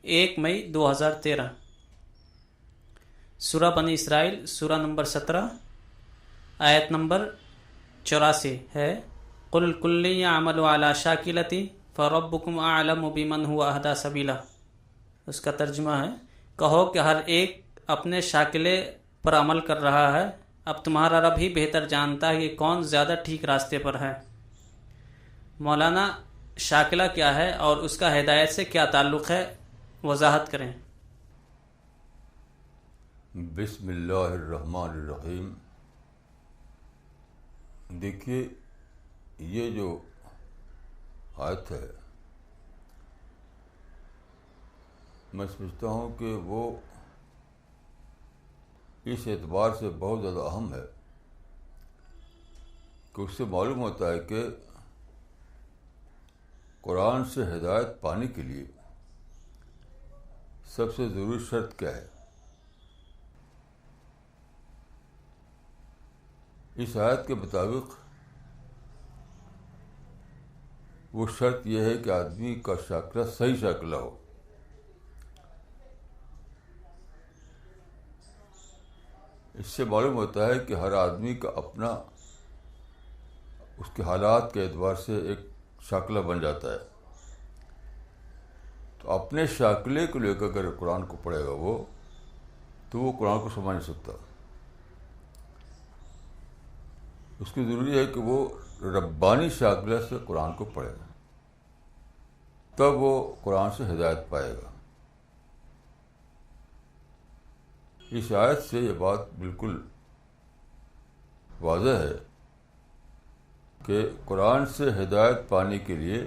1 مئی 2013۔ سورہ بنی اسرائیل، سورہ نمبر 17، آیت نمبر 84 ہے۔ قل کل یعمل علی شاکلتی فربکم اعلم بمن هو اہدی سبیلا۔ اس کا ترجمہ ہے، کہو کہ ہر ایک اپنے شاکلے پر عمل کر رہا ہے، اب تمہارا رب ہی بہتر جانتا ہے کہ کون زیادہ ٹھیک راستے پر ہے۔ مولانا، شاکلہ کیا ہے اور اس کا ہدایت سے کیا تعلق ہے، وضاحت کریں۔ بسم اللہ الرحمن الرحیم۔ دیکھیے، یہ جو آیت ہے، میں سمجھتا ہوں کہ وہ اس اعتبار سے بہت زیادہ اہم ہے کہ اس سے معلوم ہوتا ہے کہ قرآن سے ہدایت پانے کے لیے سب سے ضروری شرط کیا ہے۔ اس آیت کے مطابق وہ شرط یہ ہے کہ آدمی کا شاکلہ صحیح شاکلہ ہو۔ اس سے معلوم ہوتا ہے کہ ہر آدمی کا اپنا اس کے حالات کے اعتبار سے ایک شاکلہ بن جاتا ہے۔ تو اپنے شاکلے کو لے کر اگر قرآن کو پڑھے گا تو وہ قرآن کو سمجھ نہیں سکتا۔ اس کی ضروری ہے کہ وہ ربانی شاکلہ سے قرآن کو پڑھے گا، تب وہ قرآن سے ہدایت پائے گا۔ اس آیت سے یہ بات بالکل واضح ہے کہ قرآن سے ہدایت پانے کے لیے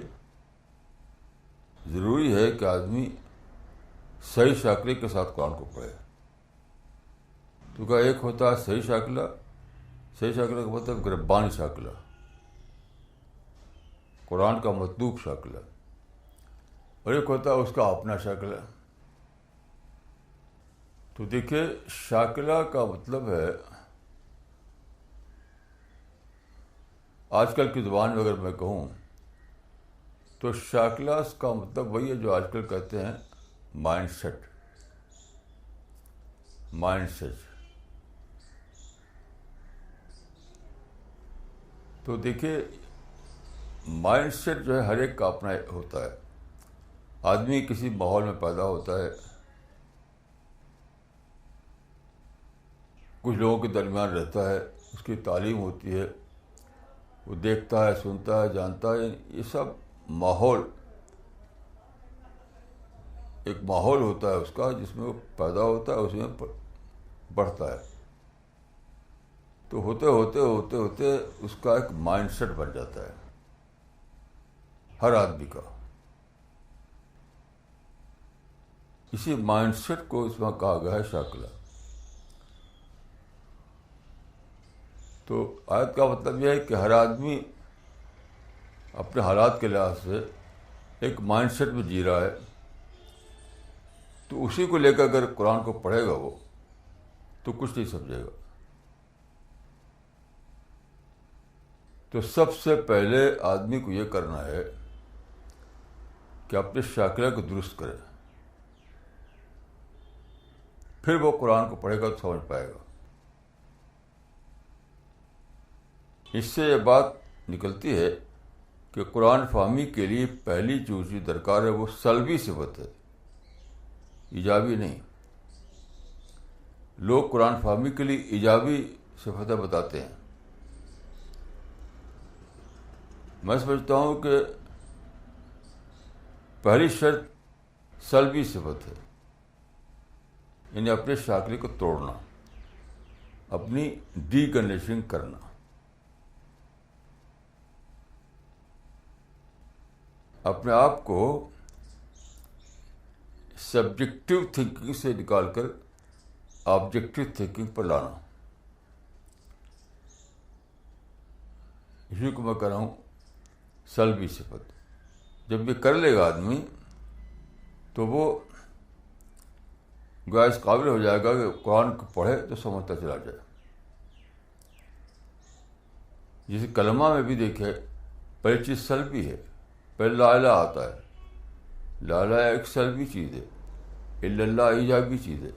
ضروری ہے کہ آدمی صحیح شاکلے کے ساتھ قرآن کو پڑھے۔ تو کیا ایک ہوتا ہے صحیح شاکلہ کا مطلب ربانی شاکلہ، قرآن کا مطلوب شاکلہ، اور ایک ہوتا ہے اس کا اپنا شاکلہ۔ تو دیکھیے، شاکلہ کا مطلب ہے، آج کل کی زبان میں اگر میں کہوں تو شاکلہ کا مطلب وہی ہے جو آج کل کہتے ہیں مائنڈ سیٹ۔ تو دیکھیے، مائنڈ سیٹ جو ہے ہر ایک کا اپنا ہوتا ہے۔ آدمی کسی ماحول میں پیدا ہوتا ہے، کچھ لوگوں کے درمیان رہتا ہے، اس کی تعلیم ہوتی ہے، وہ دیکھتا ہے، سنتا ہے، جانتا ہے، یہ سب ایک ماحول ہوتا ہے اس کا، جس میں وہ پیدا ہوتا ہے، اس میں بڑھتا ہے۔ تو ہوتے اس کا ایک مائنڈ سیٹ بن جاتا ہے ہر آدمی کا۔ اسی مائنڈ سیٹ کو اس میں کہا گیا ہے شاکلہ۔ تو آیت کا مطلب یہ ہے کہ ہر آدمی اپنے حالات کے لحاظ سے ایک مائنڈ سیٹ میں جی رہا ہے، تو اسی کو لے کر اگر قرآن کو پڑھے گا وہ تو کچھ نہیں سمجھے گا۔ تو سب سے پہلے آدمی کو یہ کرنا ہے کہ اپنے شاکلہ کو درست کرے، پھر وہ قرآن کو پڑھے گا تو سمجھ پائے گا۔ اس سے یہ بات نکلتی ہے کہ قرآن فہمی کے لیے پہلی جو چیز درکار ہے وہ سلبی صفت ہے، ایجابی نہیں۔ لوگ قرآن فہمی کے لیے ایجابی صفتیں بتاتے ہیں۔ میں سمجھتا ہوں کہ پہلی شرط سلبی صفت ہے، یعنی اپنے شاکلے کو توڑنا، اپنی ڈی کنڈیشننگ کرنا۔ اپنے آپ کو سبجیکٹو تھنکنگ سے نکال کر آبجیکٹو تھنکنگ پر لانا۔ اسی کو میں کہہ رہا ہوں سلبی صفت۔ جب یہ کر لے گا آدمی تو وہ گویا اس قابل ہو جائے گا کہ قرآن کو پڑھے تو سمجھتا چلا جائے۔ جیسے کلمہ میں بھی دیکھے، پہلی چیز سلبی ہے، پہلے لا الہ آتا ہے۔ لا الہ ایک سلبی چیز ہے، الا اللہ ایجابی چیز ہے،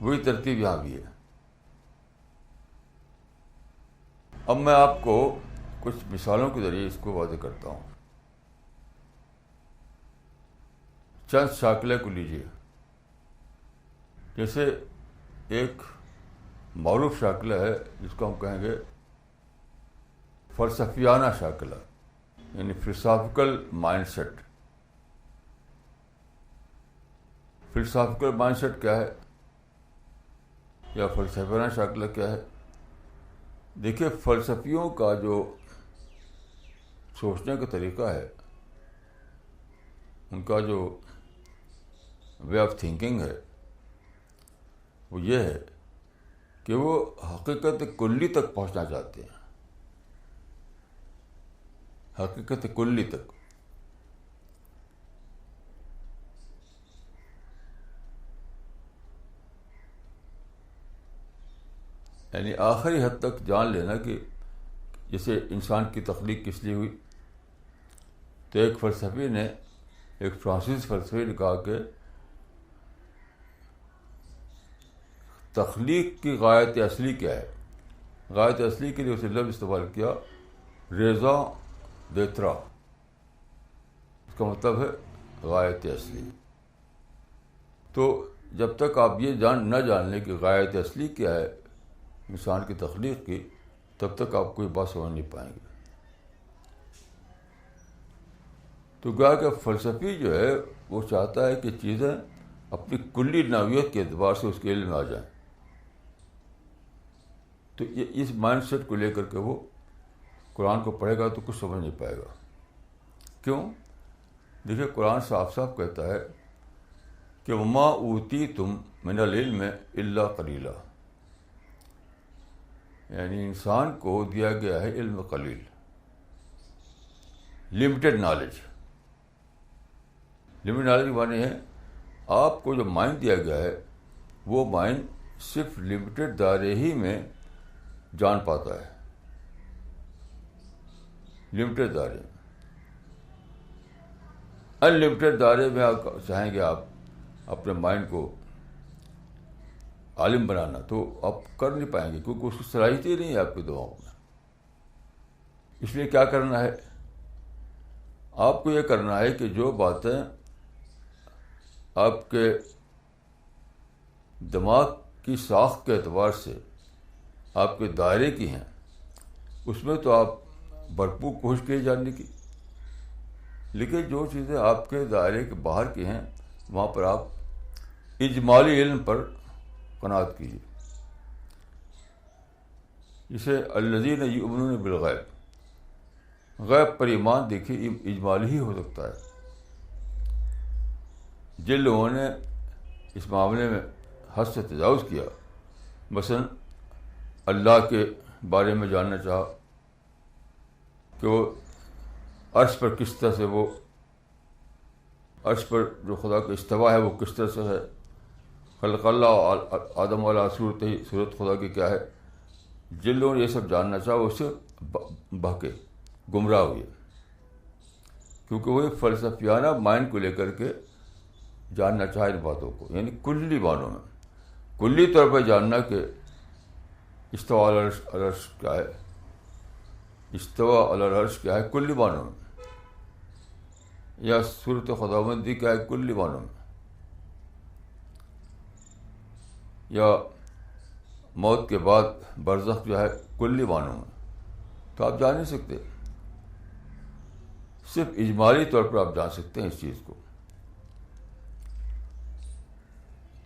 وہی ترتیب یہاں بھی ہے۔ اب میں آپ کو کچھ مثالوں کے ذریعے اس کو واضح کرتا ہوں۔ چند شاکلے کو لیجیے، جیسے ایک معروف شاکلہ ہے جس کو ہم کہیں گے فلسفیانہ شاکلہ، یعنی philosophical mindset. Philosophical mindset کیا ہے یا فلسفیانہ شاکلہ کیا ہے؟ دیکھیے، فلسفیوں کا جو سوچنے کا طریقہ ہے، ان کا جو وے آف تھنکنگ ہے، وہ یہ ہے کہ وہ حقیقت کلی تک پہنچنا چاہتے ہیں، حقیقت کلی تک۔ یعنی آخری حد تک جان لینا کہ جیسے انسان کی تخلیق کس لیے ہوئی، تو ایک فلسفی نے، ایک فرانسیسی فلسفی نے کہا کہ تخلیق کی غایت اصلی کیا ہے؟ غایت اصلی کے لیے اسے لفظ استعمال کیا ریزاں دیترا، اس کا مطلب ہے غایت اصلی۔ تو جب تک آپ یہ نہ جان لیں کہ غایت اصلی کیا ہے انسان کی تخلیق کی، تب تک آپ کوئی بات سمجھ نہیں پائیں گے۔ تو گویا کہ فلسفی جو ہے وہ چاہتا ہے کہ چیزیں اپنی کلی نوعیت کے اعتبار سے اس کے علم میں آ جائیں۔ تو یہ اس مائنڈ سیٹ کو لے کر کے وہ قرآن کو پڑھے گا تو کچھ سمجھ نہیں پائے گا۔ کیوں؟ دیکھیے، قرآن صاف صاف کہتا ہے کہ وما اوتیتم من العلم الا قلیلا، یعنی انسان کو دیا گیا ہے علم قلیل، لمیٹڈ نالج۔ لمیٹڈ نالج کے معنی ہے آپ کو جو مائنڈ دیا گیا ہے وہ مائنڈ صرف لمیٹڈ دائرے ہی میں جان پاتا ہے، لمیٹڈ دائرے میں۔ ان لمیٹڈ دائرے میں آپ چاہیں گے آپ اپنے مائنڈ کو عالم بنانا تو آپ کر نہیں پائیں گے، کیونکہ اس کی صلاحیت ہی نہیں ہے آپ کے دماغ میں۔ اس لیے کیا کرنا ہے؟ آپ کو یہ کرنا ہے کہ جو باتیں آپ کے دماغ کی ساخت کے اعتبار سے آپ کے دائرے کی ہیں، اس میں تو آپ بھرپور کوشش کیے جاننے کی، لیکن جو چیزیں آپ کے دائرے کے باہر کی ہیں وہاں پر آپ اجمالی علم پر قناعت کیجیے۔ جسے الذین یؤمنون بالغیب، غیب پر ایمان دیکھیے اجمالی ہی ہو سکتا ہے۔ جن لوگوں نے اس معاملے میں حد سے تجاوز کیا، مثلا اللہ کے بارے میں جاننا چاہا کہ وہ عرش پر کس طرح سے، وہ عرش پر جو خدا کا استوا ہے وہ کس طرح سے ہے، خلق اللہ آدم علیہ صورت ہی، صورت خدا کی کیا ہے، جن لوگوں نے یہ سب جاننا چاہا وہ اس سے بہکے، گمراہ ہوئے، کیونکہ وہ فلسفیانہ مائنڈ کو لے کر کے جاننا چاہا ان باتوں کو، یعنی کلی معنوں میں، کلی طور پہ جاننا کہ استوا علی العرش کیا ہے، استوا علی العرش کیا ہے کلی معنوں میں، یا صورت خداوندی کیا ہے کلی معنوں میں، یا موت کے بعد برزخ جو ہے کلی معنوں میں، تو آپ جان نہیں سکتے، صرف اجمالی طور پر آپ جان سکتے ہیں اس چیز کو۔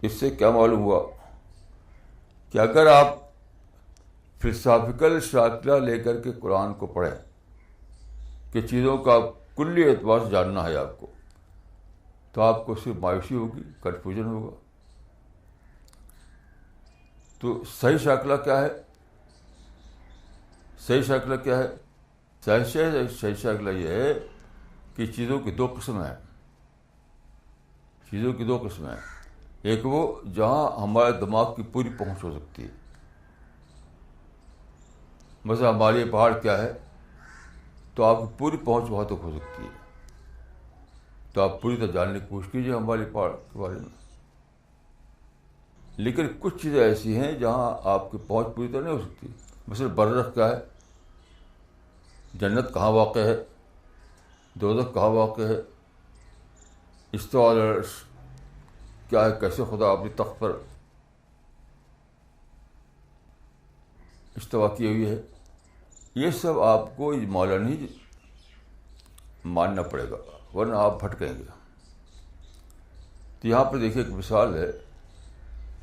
اس سے کیا معلوم ہوا کہ اگر آپ فلسافیکل شاکلہ لے کر کے قرآن کو پڑھیں کہ چیزوں کا کلی اعتبار سے جاننا ہے آپ کو، تو آپ کو صرف مایوسی ہوگی، کنفیوژن ہوگا۔ تو صحیح شاکلہ کیا ہے؟ صحیح شاکلہ کیا ہے؟ صحیح شاکلہ یہ ہے کہ چیزوں کی دو قسمیں ہیں، چیزوں کی دو قسمیں ہیں۔ ایک وہ جہاں ہمارے دماغ کی پوری پہنچ ہو سکتی ہے، مثلا ہمارے پہاڑ کیا ہے تو آپ کی پوری پہنچ وہاں تک ہو سکتی ہے، تو آپ پوری طرح جاننے کی کوشش کیجیے ہماری پہاڑ کے بارے میں. لیکن کچھ چیزیں ایسی ہیں جہاں آپ کی پہنچ پوری طرح نہیں ہو سکتی. مثلا برزخ کیا ہے, جنت کہاں واقع ہے, دوزخ کہاں واقع ہے, استواء علی العرش کیا ہے, کیسے خدا اپنی تخت پر استوا کی ہوئی ہے, یہ سب آپ کو اجمالا نہیں ماننا پڑے گا ورنہ آپ بھٹکیں گے. تو یہاں پہ دیکھیے ایک مثال ہے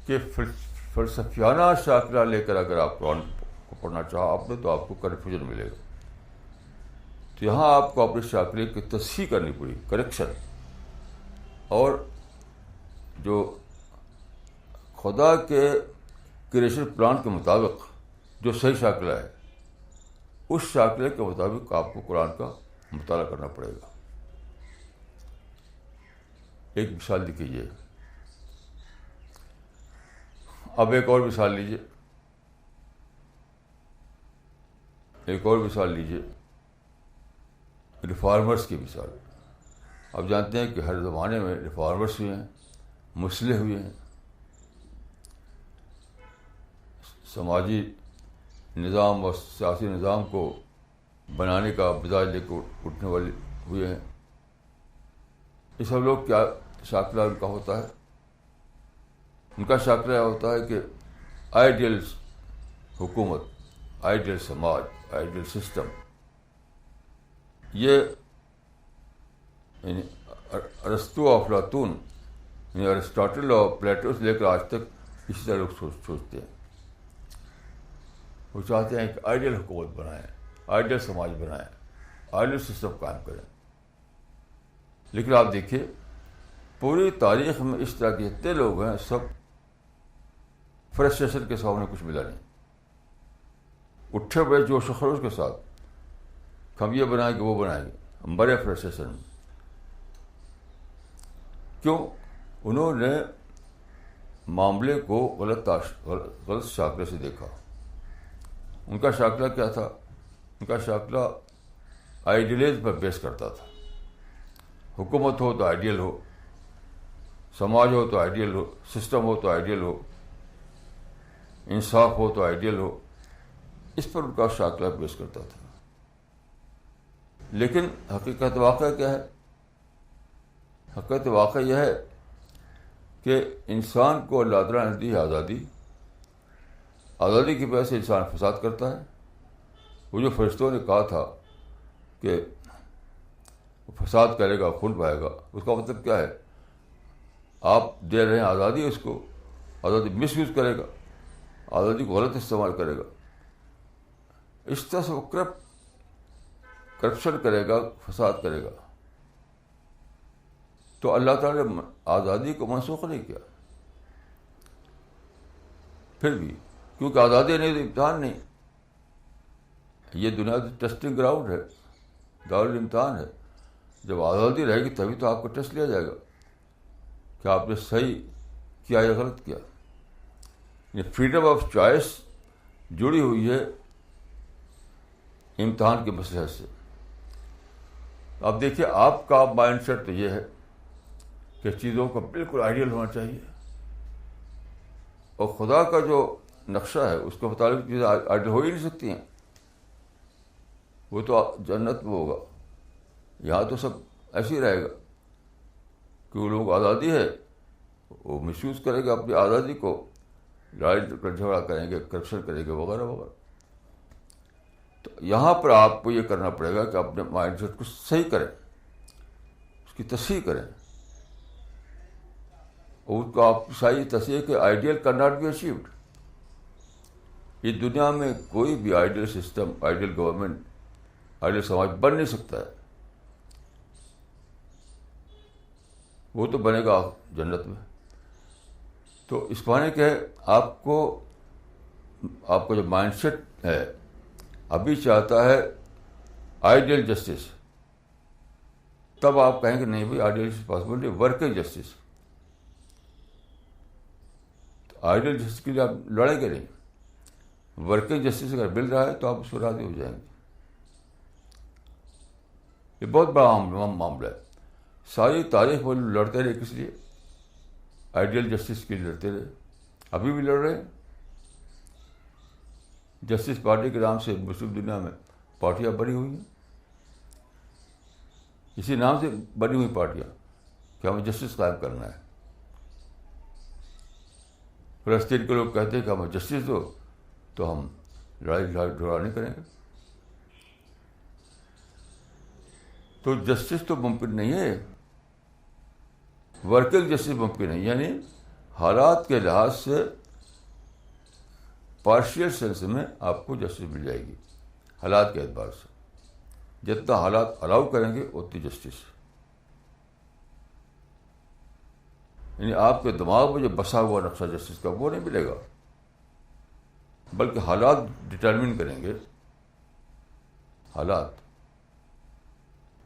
کہ فلسفیانہ شاکلہ لے کر اگر آپ قرآن کو پڑھنا چاہو آپ نے تو آپ کو کنفیوژن ملے گا. تو یہاں آپ کو اپنے شاکلے کی تصحیح کرنی پڑی, کریکشن, اور جو خدا کے کریشن پلان کے مطابق جو صحیح شاکلہ ہے اس شاکلے کے مطابق آپ کو قرآن کا مطالعہ کرنا پڑے گا. ایک مثال لکھیے, اب ایک اور مثال لیجیے, ایک اور مثال لیجیے, ریفارمرس کی مثال. آپ جانتے ہیں کہ ہر زمانے میں ریفارمرس ہوئے ہیں, مصلح ہوئے ہیں, سماجی نظام اور سیاسی نظام کو بنانے کا مزاج لے کے اٹھنے والے ہوئے ہیں. یہ سب لوگ کیا شاکلہ ان کا ہوتا ہے؟ ان کا شاکلہ ہوتا ہے کہ آئیڈیل حکومت, آئیڈیل سماج, آئیڈیل سسٹم. یہ یعنی ارسطو اور افلاطون یعنی ارسطاٹل اور پلیٹو سے لے کر آج تک اسی طرح لوگ سوچتے ہیں. وہ چاہتے ہیں کہ آئیڈیل حکومت بنائیں, آئیڈیل سماج بنائیں, آئیڈیل سسٹم قائم کریں. لیکن آپ دیکھیے پوری تاریخ میں اس طرح کے جتنے لوگ ہیں سب فرسٹریشن کے سامنے کچھ ملا نہیں. اٹھے بڑے جوش و خروش کے ساتھ ہم یہ بنائیں گے وہ بنائیں گے, ہم بڑے فرسٹریشن میں. کیوں؟ انہوں نے معاملے کو غلط شاکلے سے دیکھا. ان کا شاکلہ کیا تھا؟ ان کا شاکلہ آئیڈیلز پر بیس کرتا تھا. حکومت ہو تو آئیڈیل ہو, سماج ہو تو آئیڈیل ہو, سسٹم ہو تو آئیڈیل ہو, انصاف ہو تو آئیڈیل ہو. اس پر ان کا شاکلہ بیس کرتا تھا. لیکن حقیقت واقعہ کیا ہے؟ حقیقت واقعہ یہ ہے کہ انسان کو اللہ تعالیٰ نے دی ہے آزادی. آزادی کی وجہ سے انسان فساد کرتا ہے. وہ جو فرشتوں نے کہا تھا کہ فساد کرے گا, خون پائے گا, اس کا مطلب کیا ہے؟ آپ دے رہے ہیں آزادی, اس کو آزادی مس یوز کرے گا, آزادی کو غلط استعمال کرے گا. اس طرح سے وہ کرپشن کرے گا, فساد کرے گا. تو اللہ تعالیٰ نے آزادی کو منسوخ نہیں کیا. پھر بھی کیونکہ آزادی نہیں تو امتحان نہیں. یہ دنیا کی ٹیسٹنگ گراؤنڈ ہے, دارالامتحان ہے. جب آزادی رہے گی تبھی تو آپ کو ٹیسٹ لیا جائے گا کہ آپ نے صحیح کیا یا غلط کیا. یہ فریڈم آف چوائس جڑی ہوئی ہے امتحان کے مسئلے سے. اب دیکھیے آپ کا مائنڈ سیٹ تو یہ ہے کہ چیزوں کا بالکل آئیڈیل ہونا چاہیے, اور خدا کا جو نقشہ ہے اس کے مطابق چیزیں آئیڈیل ہو ہی نہیں سکتی ہیں. وہ تو جنت میں ہوگا, یہاں تو سب ایسے ہی رہے گا کہ وہ لوگ آزادی ہے وہ مس یوز کرے گا اپنی آزادی کو, لڑائی جھگڑا کریں گے, کرپشن کریں گے, وغیرہ وغیرہ. تو یہاں پر آپ کو یہ کرنا پڑے گا کہ اپنے مائنڈ سیٹ کو صحیح کریں, اس کی تصحیح کریں. اور اس کو آپ صحیح تصحیح کہ ideal can not be achieved. یہ دنیا میں کوئی بھی ideal system, ideal government, ideal سماج بن نہیں سکتا ہے. وہ تو بنے گا جنت میں. تو اس معنی کہ آپ کو جو مائنڈ سیٹ ہے ابھی چاہتا ہے آئیڈیل جسٹس, تب آپ کہیں گے نہیں بھائی آئیڈیل پاسبل نہیں, ورکنگ جسٹس. آئیڈیل جسٹس کے لیے آپ لڑیں گے نہیں. ورکنگ جسٹس اگر مل رہا ہے تو آپ اس پر راضی ہو جائیں گے. یہ بہت بڑا معاملہ ہے. ساری تاریخ وہ لڑتے رہے. کس لیے؟ آئیڈیل جسٹس کے لیے لڑتے رہے. ابھی بھی لڑ رہے ہیں. جسٹس پارٹی کے نام سے مسلم دنیا میں پارٹیاں بنی ہوئی ہیں. اسی نام سے بنی ہوئی پارٹیاں کہ ہمیں جسٹس قائم کرنا ہے. فلسطین کے لوگ کہتے ہیں کہ ہمیں جسٹس دو تو ہم لڑائی جھگڑا نہیں کریں گے. تو جسٹس تو ممکن نہیں ہے. ورکنگ جسٹس ممکن نہیں، یعنی حالات کے لحاظ سے پارشل سینس میں آپ کو جسٹس مل جائے گی. حالات کے اعتبار سے جتنا حالات الاؤ کریں گے اتنی جسٹس. یعنی آپ کے دماغ میں جو بسا ہوا نقشہ جسٹس کا وہ نہیں ملے گا، بلکہ حالات ڈٹرمن کریں گے، حالات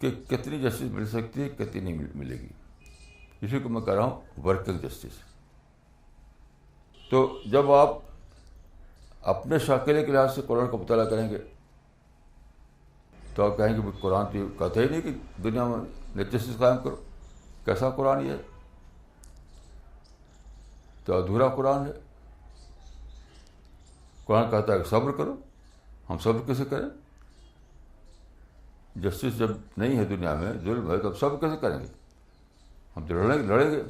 کہ کتنی جسٹس مل سکتی ہے، کتنی نہیں ملے گی. اسی کو میں کہہ رہا ہوں ورکنگ جسٹس. تو جب آپ اپنے شاکلے کے لحاظ سے قرآن کا مطالعہ کریں گے تو آپ کہیں گے قرآن تو کہتا ہی نہیں کہ دنیا میں جسٹس قائم کرو. کیسا قرآن یہ ہے؟ تو ادھورا قرآن ہے. قرآن کہتا ہے کہ صبر کرو. ہم صبر کیسے کریں؟ جسٹس جب نہیں ہے دنیا میں، ظلم ہے، تو اب صبر کیسے کریں گے؟ ہم تو لڑیں گے.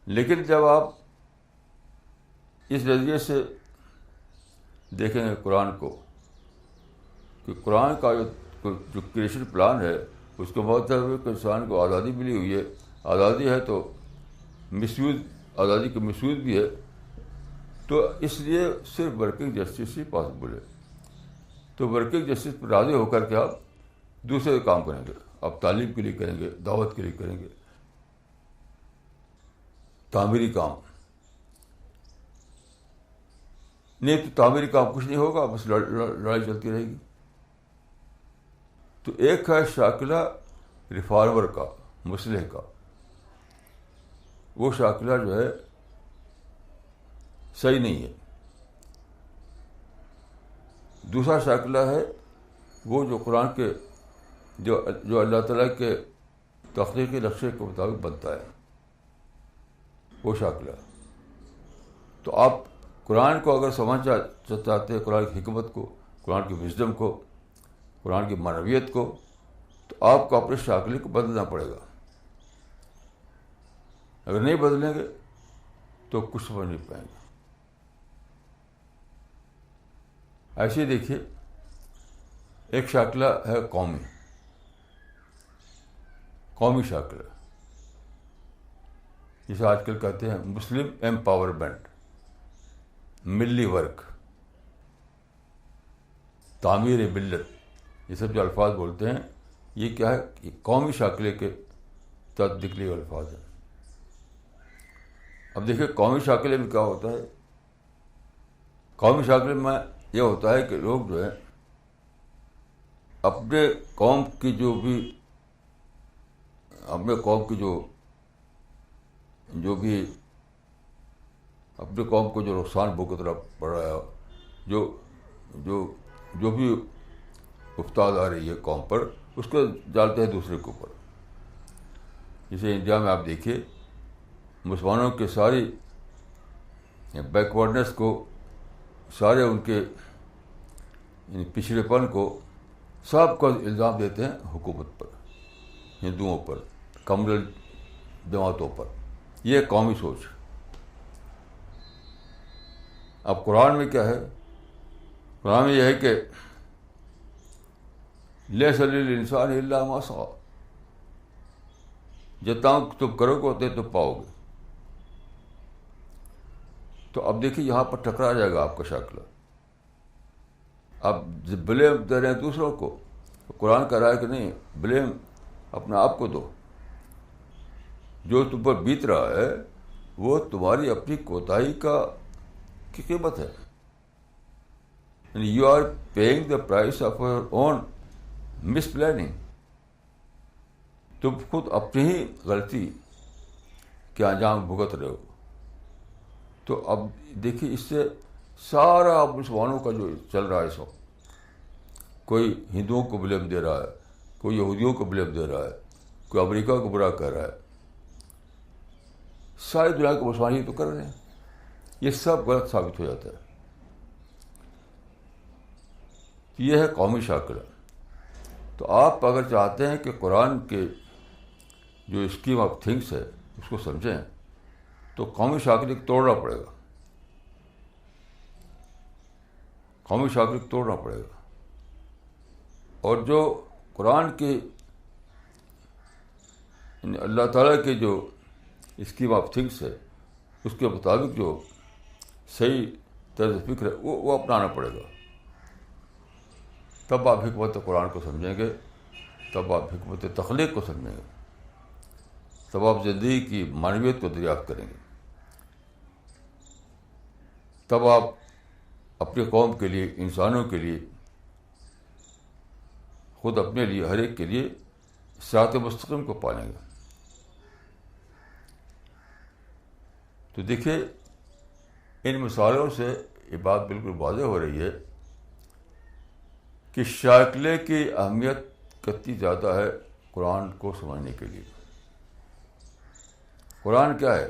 لیکن جب آپ اس نظریے سے دیکھیں گے قرآن کو کہ قرآن کا جو کریشن پلان ہے اس کا مطلب ہے کہ انسان کو آزادی ملی ہوئی ہے. آزادی ہے تو مس یوز، آزادی کا مس یوز بھی ہے. تو اس لیے صرف ورکنگ جسٹس ہی پاسبل ہے. تو ورکنگ جسٹس پر راضی ہو کر کے آپ دوسرے کام کریں گے. آپ تعلیم کے لیے کریں گے، دعوت کے لیے کریں گے، تعمیری کام. نہیں تو تعمیری کام کچھ نہیں ہوگا، بس لڑائی چلتی رہے گی. تو ایک ہے شاکلہ ریفارمر کا، مصلح کا. وہ شاکلہ جو ہے صحیح نہیں ہے. دوسرا شاکلہ ہے وہ جو قرآن کے جو اللہ تعالیٰ کے تخلیقی نقشے کے مطابق بنتا ہے، وہ شاکلہ. تو آپ قرآن کو اگر سمجھنا چاہتے ہیں، قرآن کی حکمت کو، قرآن کی وژڈم کو، قرآن کی معنویت کو، تو آپ کو اپنے شاکلے کو بدلنا پڑے گا. اگر نہیں بدلیں گے تو کچھ سمجھ نہیں پائیں گے. ایسے ہی دیکھیے ایک شاکلہ ہے قومی شاکلہ، جسے آج کل کہتے ہیں مسلم ایمپاورمنٹ، ملی ورک، تعمیر ملت. یہ سب جو الفاظ بولتے ہیں یہ کیا ہے؟ یہ قومی شاکلے کے تحت نکلے ہوئے الفاظ ہیں. اب دیکھیں قومی شاکلے میں کیا ہوتا ہے. قومی شاکلے میں یہ ہوتا ہے کہ لوگ جو ہے اپنے قوم کی جو اپنے قوم کو جو نقصان بھگتنا پڑ رہا ہے، جو بھی افتاد آ رہی ہے قوم پر، اس کو ڈالتے ہیں دوسرے کے اوپر. جیسے انڈیا میں آپ دیکھیے مسلمانوں کے ساری بیکورڈنس کو، سارے ان کے پچھڑے پن کو، سب کا الزام دیتے ہیں حکومت پر، ہندوؤں پر، کمیونل جماعتوں پر. یہ قومی سوچ. اب قرآن میں کیا ہے؟ قرآن میں یہ ہے کہ لیس للانسان الا ما سعی، جتنا تم کرو گے اتنے تم پاؤ گے. تو اب دیکھیے یہاں پر ٹکرا جائے گا آپ کا شاکلہ. آپ بلیم دے رہے ہیں دوسروں کو، قرآن کہہ رہا ہے کہ نہیں، بلیم اپنے آپ کو دو. جو تم پر بیت رہا ہے وہ تمہاری اپنی کوتاہی کی قیمت ہے. یعنی you are paying the price of your own misplanning. تم خود اپنی ہی غلطی کے انجام بھگت رہے ہو. تو اب دیکھیے اس سے سارا مسلمانوں کا جو چل رہا ہے اس وقت، کوئی ہندوؤں کو بلیم دے رہا ہے، کوئی یہودیوں کو بلیم دے رہا ہے، کوئی امریکہ کو برا کہہ رہا ہے، ساری دنیا کو مسلمان ہی تو کر رہے ہیں، یہ سب غلط ثابت ہو جاتا ہے. یہ ہے قومی شاکلہ. تو آپ اگر چاہتے ہیں کہ قرآن کے جو اسکیم آف تھنگس ہے اس کو سمجھیں تو قومی شاکلے کو توڑنا پڑے گا، قومی شاکلے کو توڑنا پڑے گا. اور جو قرآن کی اللہ تعالیٰ کے جو اسکیم آف تھنگس ہے اس کے مطابق جو صحیح طرز فکر ہے وہ اپنانا پڑے گا. تب آپ حکمت قرآن کو سمجھیں گے، تب آپ حکمت تخلیق کو سمجھیں گے، تب آپ زندگی کی معنویت کو دریافت کریں گے، تب آپ اپنی قوم کے لیے، انسانوں کے لیے، خود اپنے لیے، ہر ایک کے لیے صراط مستقیم کو پالیں گے. تو دیکھیے ان مثالوں سے یہ بات بالکل واضح ہو رہی ہے کہ شاکلے کی اہمیت کتنی زیادہ ہے قرآن کو سمجھنے کے لیے. قرآن کیا ہے؟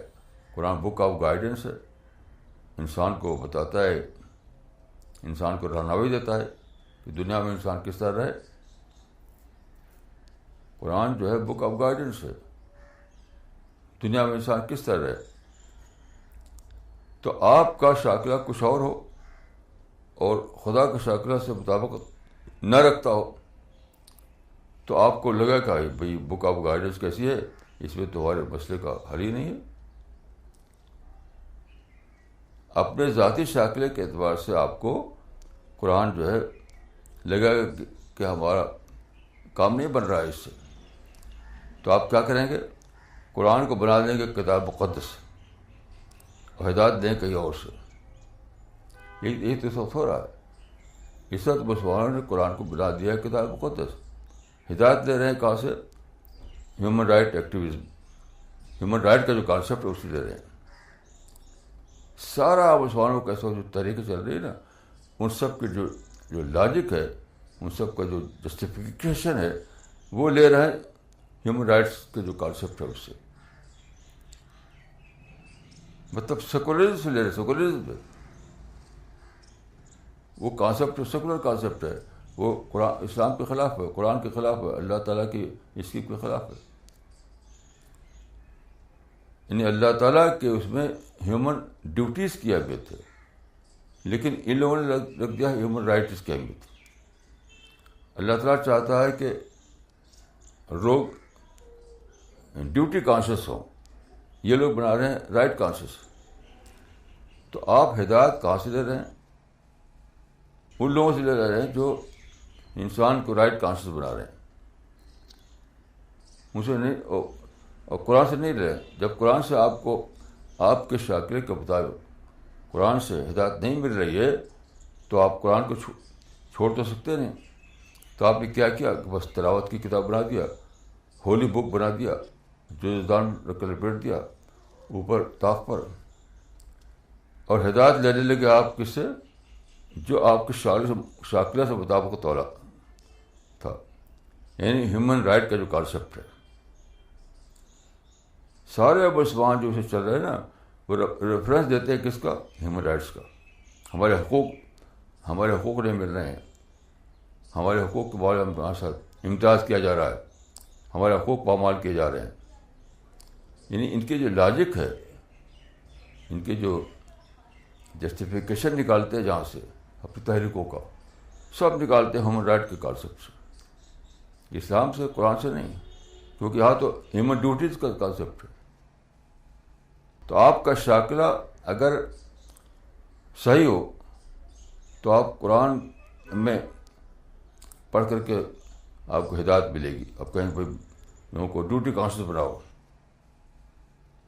قرآن بک آف گائیڈنس ہے، انسان کو بتاتا ہے، انسان کو رہنمائی دیتا ہے کہ دنیا میں انسان کس طرح رہے. قرآن جو ہے بک آف گائیڈنس ہے، دنیا میں انسان کس طرح رہے. تو آپ کا شاکلہ کچھ اور ہو اور خدا کا شاکلہ سے مطابقت نہ رکھتا ہو تو آپ کو لگے کہ بھئی بک آف گائیڈنس کیسی ہے، اس میں تمہارے مسئلے کا حل ہی نہیں ہے. اپنے ذاتی شاکلے کے اعتبار سے آپ کو قرآن جو ہے لگے گا کہ ہمارا کام نہیں بن رہا ہے اس سے. تو آپ کیا کریں گے؟ قرآن کو بنا دیں گے کتاب مقدس اور ہدایت دیں کہیں اور سے. یہی تو سب ہو رہا ہے. اس وقت مسلمانوں نے قرآن کو بنا دیا ہے کتاب مقدس. ہدایت دے رہے ہیں کہاں سے؟ Human right activism, human right کا جو کانسیپٹ ہے اسے دے رہے ہیں. سارا مسلمانوں کا ایسا جو طریقے چل رہی ہے نا، ان سب کی جو لاجک ہے، ان سب کا جو جسٹیفیکیشن ہے وہ لے رہے ہیں ہیومن رائٹس کے جو کانسیپٹ ہے اس سے. مطلب سیکولرزم سے لے رہے، سیکولرزم پہ. وہ کانسیپٹ سیکولر کانسیپٹ ہے، وہ قرآن اسلام کے خلاف ہے، قرآن کے خلاف ہے، اللہ تعالیٰ کی اسکیم کے خلاف ہے. یعنی اللہ تعالیٰ کے اس میں ہیومن ڈیوٹیز کی اہمیت ہے، لیکن ان لوگوں نے رکھ دیا ہیومن رائٹس کی اہمیت. اللہ تعالیٰ چاہتا ہے کہ لوگ ڈیوٹی کانشیس ہوں، یہ لوگ بنا رہے ہیں رائٹ کانشیس. تو آپ ہدایت کہاں سے لے رہے ہیں؟ ان لوگوں سے لے رہے ہیں جو انسان کو رائٹ کانشیس بنا رہے ہیں. مجھے نہیں، اور قرآن سے نہیں لے رہے. جب قرآن سے آپ کو آپ کے شاکلے کے مطابق قرآن سے ہدایت نہیں مل رہی ہے تو آپ قرآن کو چھوڑ تو سکتے نہیں. تو آپ نے کیا کیا کہ بس تلاوت کی کتاب بنا دیا، ہولی بک بنا دیا، جو دان رکھ کر لپیٹ دیا اوپر طاق پر، اور ہدایت لینے لگے آپ کس سے؟ جو آپ کے شاکلہ سے مطابقت والا تھا، یعنی ہیومن رائٹ کا جو کانسیپٹ ہے. سارے مسلمان جو اسے چل رہے ہیں نا وہ ریفرنس دیتے ہیں کس کا؟ ہیومن رائٹس کا. ہمارے حقوق نہیں مل رہے ہیں، ہمارے حقوق کے بارے میں ہمارے ساتھ امتیاز کیا جا رہا ہے، ہمارے حقوق پامال کیے جا رہے ہیں. یعنی ان کی جو لاجک ہے، ان کے جو جسٹیفیکیشن نکالتے ہیں جہاں سے اپنی تحریکوں کا، سب نکالتے ہیں ہیومن رائٹ کے کانسیپٹ سے، اسلام سے، قرآن سے نہیں. کیونکہ یہاں تو ہیومن ڈیوٹیز کا کانسیپٹ ہے. تو آپ کا شاکلہ اگر صحیح ہو تو آپ قرآن میں پڑھ کر کے آپ کو ہدایت ملے گی. آپ کہیں بھائی لوگوں کو ڈیوٹی کانشیس بناؤ.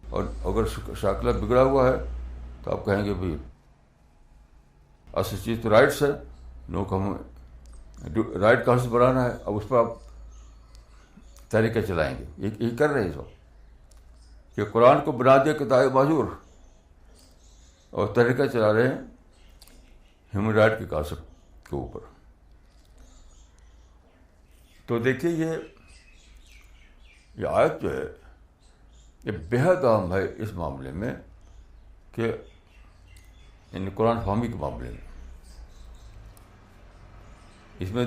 اور اگر شاکلہ بگڑا ہوا ہے تو آپ کہیں گے بھائی اصل چیز تو رائٹس ہے، لوگوں کو ہمیں رائٹ کانشیس بنانا ہے. اب اس پر آپ طریقے چلائیں گے. یہ کر رہے ہیں سب کہ قرآن کو بنا دیا کتاب معذور اور طریقہ چلا رہے ہیں ہیومن رائٹ کے کانسیپٹ کے اوپر. تو دیکھیے یہ آیت جو ہے یہ بےحد اہم ہے اس معاملے میں کہ یعنی قرآن فہمی کے معاملے میں. اس میں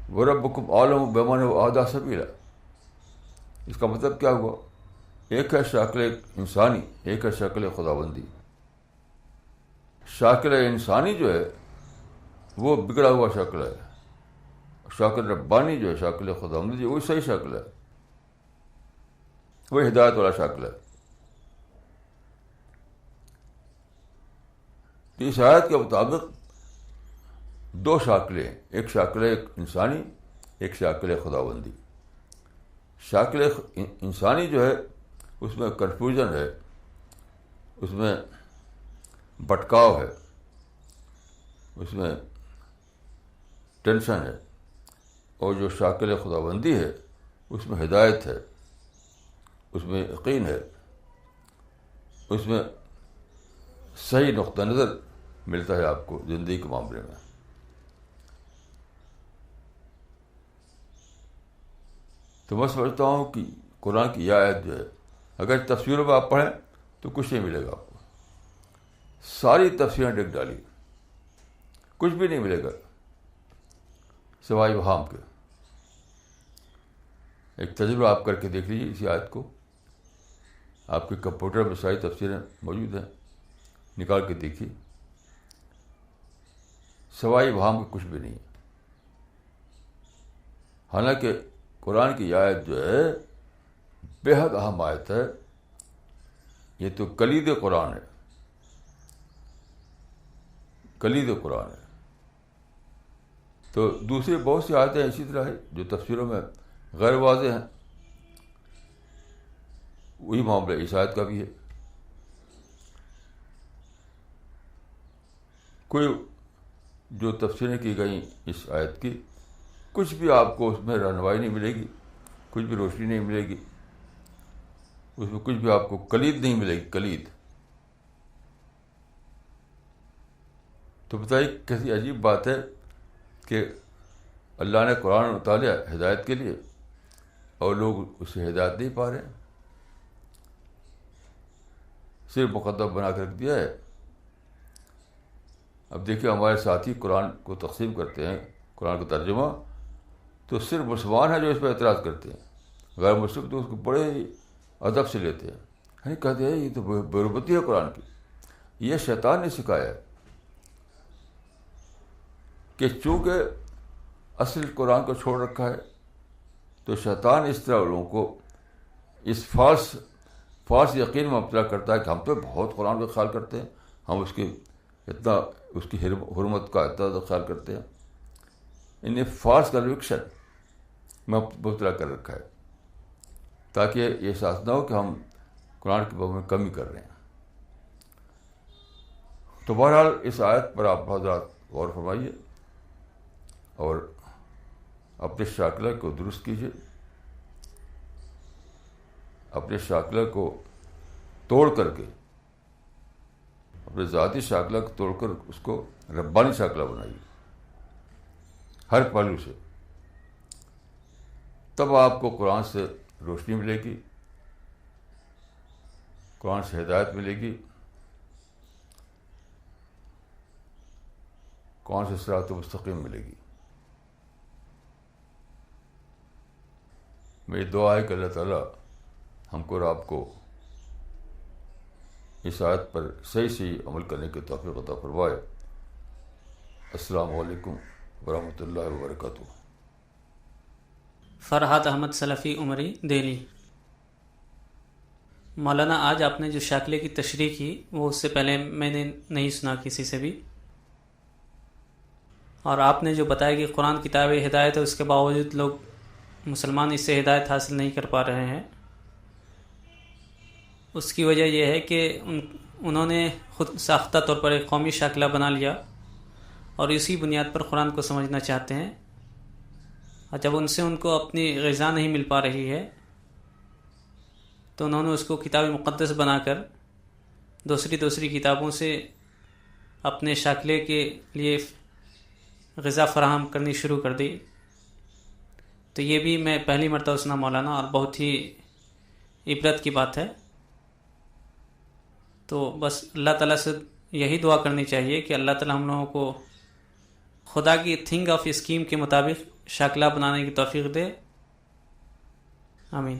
وَرَبُّكُمْ أَعْلَمُ بِمَنْ هُوَ أَهْدَىٰ سَبِيلًا، اس کا مطلب کیا ہوا؟ ایک ہے شکل انسانی، ایک ہے شکل خداوندی. شکل انسانی جو ہے وہ بگڑا ہوا شکل ہے، شکل ربانی جو ہے شکل خداوندی وہی صحیح شکل ہے، وہی ہدایت والا شکل ہے. اس آیت کے مطابق دو شاکلیں ہیں، ایک شاکل انسانی، ایک شاکل خداوندی. شاکل انسانی جو ہے اس میں کنفیوژن ہے، اس میں بٹکاؤ ہے، اس میں ٹینشن ہے. اور جو شاکل خداوندی ہے اس میں ہدایت ہے، اس میں یقین ہے، اس میں صحیح نقطہ نظر ملتا ہے آپ کو زندگی کے معاملے میں. تو میں سمجھتا ہوں کہ قرآن کی یہ آیت جو ہے اگر تفسیروں میں آپ پڑھیں تو کچھ نہیں ملے گا آپ کو. ساری تفسیریں ڈگ ڈالی، کچھ بھی نہیں ملے گا سوائے وہام کے. ایک تجربہ آپ کر کے دیکھ لیجیے اسی آیت کو. آپ کے کمپیوٹر میں ساری تفسیریں موجود ہیں، نکال کے دیکھیے، سوائے وہام کے کچھ بھی نہیں. حالانکہ قرآن کی آیت جو ہے بے حد اہم آیت ہے. یہ تو کلید قرآن ہے، کلید قرآن ہے. تو دوسری بہت سی آیتیں اسی طرح ہے جو تفسیروں میں غیر واضح ہیں. وہی معاملہ اس آیت کا بھی ہے. کوئی جو تفسیریں کی گئیں اس آیت کی، کچھ بھی آپ کو اس میں رہنمائی نہیں ملے گی، کچھ بھی روشنی نہیں ملے گی، اس میں کچھ بھی آپ کو کلید نہیں ملے گی، کلید. تو بتائیے کیسی عجیب بات ہے کہ اللہ نے قرآن اتارا ہدایت کے لیے اور لوگ اسے ہدایت نہیں پا رہے ہیں، صرف مقدم بنا کے رکھ دیا ہے. اب دیکھیے ہمارے ساتھی قرآن کو تقسیم کرتے ہیں، قرآن کا ترجمہ، تو صرف مسلمان ہیں جو اس پہ اعتراض کرتے ہیں. غیر مسلم تو اس کو بڑے ادب سے لیتے ہیں، یعنی کہتے ہیں یہ تو بےربتی ہے قرآن کی. یہ شیطان نے سکھایا ہے کہ چونکہ اصل قرآن کو چھوڑ رکھا ہے تو شیطان اس طرح لوگوں کو اس فالس یقین میں مبتلا کرتا ہے کہ ہم تو بہت قرآن کا خیال کرتے ہیں، ہم اس کی حرمت کا اتنا خیال کرتے ہیں. انہیں فالس کنوکشن میں مبتلا کر رکھا ہے تاکہ یہ احساس نہ ہو کہ ہم قرآن کے بارے میں کمی کر رہے ہیں. تو بہرحال اس آیت پر آپ حضرات غور فرمائیے اور اپنے شاکلہ کو درست کیجیے، اپنے شاکلہ کو توڑ کر کے، اپنے ذاتی شاکلہ کو توڑ کر اس کو ربانی شاکلہ بنائیے ہر پہلو سے. تب آپ کو قرآن سے روشنی ملے گی، قرآن سے ہدایت ملے گی، قرآن سے صراط مستقیم ملے گی. میری دعا ہے کہ اللہ تعالیٰ ہم کو اور آپ کو اس آیت پر صحیح عمل کرنے کی توفیق عطا فرمائے. السلام علیکم ورحمۃ اللہ وبرکاتہ. فرحات احمد سلفی عمری، دہلی. مولانا آج آپ نے جو شاکلے کی تشریح کی وہ اس سے پہلے میں نے نہیں سنا کسی سے بھی، اور آپ نے جو بتایا کہ قرآن کتاب ہدایت ہے اس کے باوجود لوگ مسلمان اس سے ہدایت حاصل نہیں کر پا رہے ہیں. اس کی وجہ یہ ہے کہ انہوں نے خود ساختہ طور پر ایک قومی شاکلہ بنا لیا اور اسی بنیاد پر قرآن کو سمجھنا چاہتے ہیں، اور جب ان کو اپنی غذا نہیں مل پا رہی ہے تو انہوں نے اس کو کتاب مقدس بنا کر دوسری کتابوں سے اپنے شاکلے کے لیے غذا فراہم کرنی شروع کر دی. تو یہ بھی میں پہلی مرتبہ سنا مولانا، اور بہت ہی عبرت کی بات ہے. تو بس اللہ تعالیٰ سے یہی دعا کرنی چاہیے کہ اللہ تعالیٰ ہم لوگوں کو خدا کی تھنگ آف اسکیم کے مطابق شاکلہ بنانے کی توفیق دے. آمین.